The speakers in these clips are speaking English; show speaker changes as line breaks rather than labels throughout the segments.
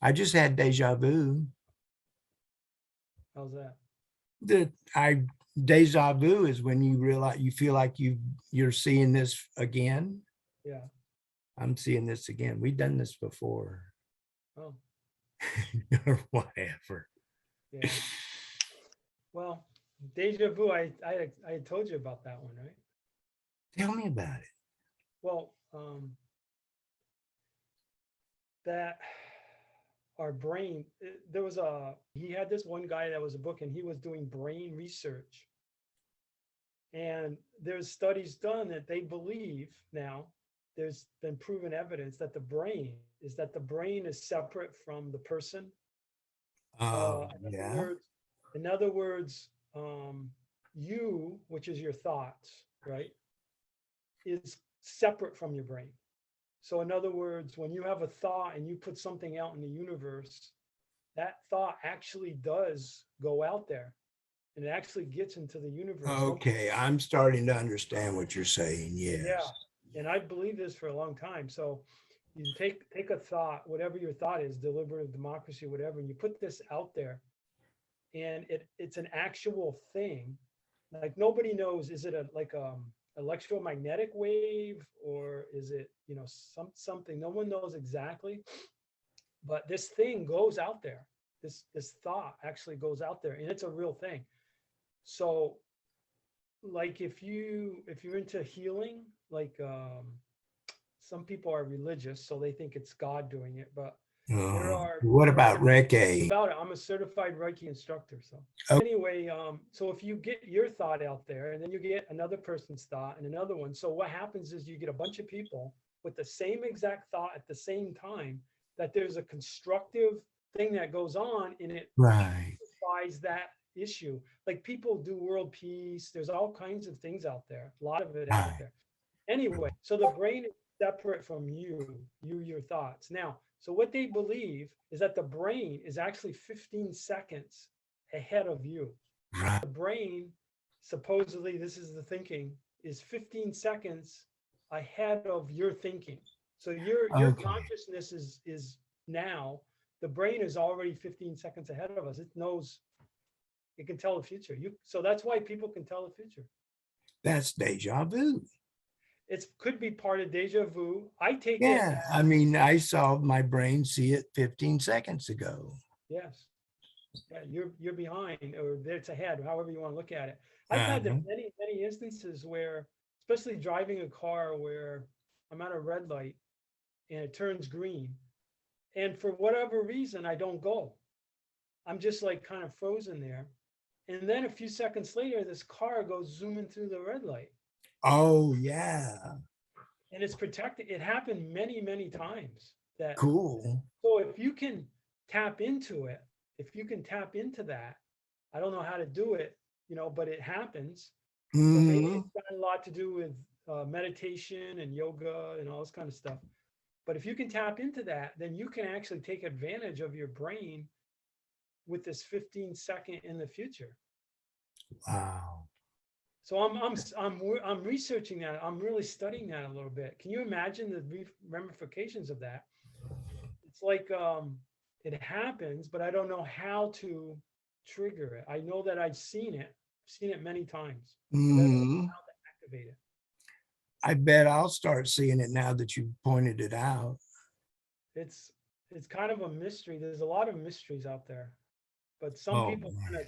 I just had deja vu.
How's that?
Deja vu is when you realize you feel like you're seeing this again.
Yeah.
I'm seeing this again. We've done this before.
Oh,
Or whatever.
yeah. Well, deja vu. I had told you about that one, right?
Tell me about it.
Well, that our brain. There was a. He had this one guy that was a book, and he was doing brain research. And there's studies done that they believe now. There's been proven evidence that the brain is separate from the person.
Oh,
In other
yeah.
words, in other words, you, which is your thoughts, right, is separate from your brain. So, in other words, when you have a thought and you put something out in the universe, that thought actually does go out there and it actually gets into the universe.
Okay, I'm starting to understand what you're saying.
Yeah,
Yes.
and I believe this for a long time. So, you take a thought, whatever your thought is, deliberative democracy, whatever, and you put this out there, and it's an actual thing. Like nobody knows, is it a like electromagnetic wave, or is it, something? No one knows exactly, but this thing goes out there. This thought actually goes out there, and it's a real thing. So, like if you're into healing, like some people are religious, so they think it's God doing it, but
What
there
about
are
Reiki?
about it. I'm a certified Reiki instructor. So
Oh,
anyway, so if you get your thought out there and then you get another person's thought and another one, so what happens is you get a bunch of people with the same exact thought at the same time, that there's a constructive thing that goes on, and it
right.
amplifies that issue. Like people do world peace. There's all kinds of things out there. A lot of it out
Right.
there. Anyway, so the brain is separate from your thoughts. Now, so what they believe is that the brain is actually 15 seconds ahead of you.
Right.
The brain, supposedly, this is the thinking, is 15 seconds ahead of your thinking. So your
Okay.
consciousness is now, the brain is already 15 seconds ahead of us. It knows, it can tell the future. So that's why people can tell the future.
That's deja vu.
It could be part of deja vu. I take it
Yeah. I
as
mean, I saw my brain see it 15 seconds ago.
yes. Yeah, you're behind or it's ahead, however you want to look at it. I've had
Uh-huh.
many instances where, especially driving a car where I'm at a red light and it turns green, and for whatever reason I don't go. I'm just like kind of frozen there. And then a few seconds later, this car goes zooming through the red light.
Oh, yeah.
And it's protected. It happened many times that.
Cool.
So if you can tap into it, if you can tap into that, I don't know how to do it, but it happens. So maybe
Hmm.
it's got a lot to do with meditation and yoga and all this kind of stuff. But if you can tap into that, then you can actually take advantage of your brain with this 15-second in the future.
Wow.
So I'm researching that. I'm really studying that a little bit. Can you imagine the ramifications of that? It's like it happens, but I don't know how to trigger it. I know that I've seen it many times, but I don't know
Hmm.
how to activate it.
I bet I'll start seeing it now that you pointed it out.
It's it's kind of a mystery. There's a lot of mysteries out there, but some
Oh,
people
man.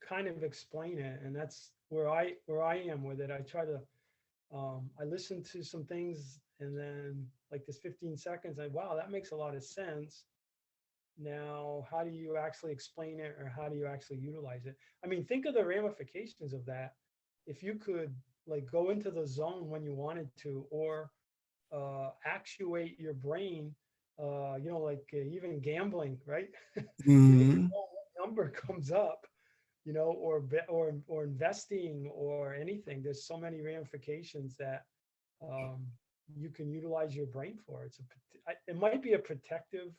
kind of explain it, and that's where I am with it. I try to I listen to some things, and then like this 15 seconds, wow, that makes a lot of sense. Now, how do you actually explain it, or how do you actually utilize it? I mean, think of the ramifications of that. If you could like go into the zone when you wanted to, or actuate your brain, like even gambling, right? You never
Hmm.
know what number comes up, or investing or anything. There's so many ramifications that um, you can utilize your brain for. It might be a protective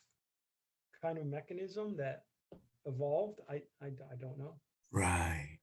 kind of mechanism that evolved. I don't know.
Right.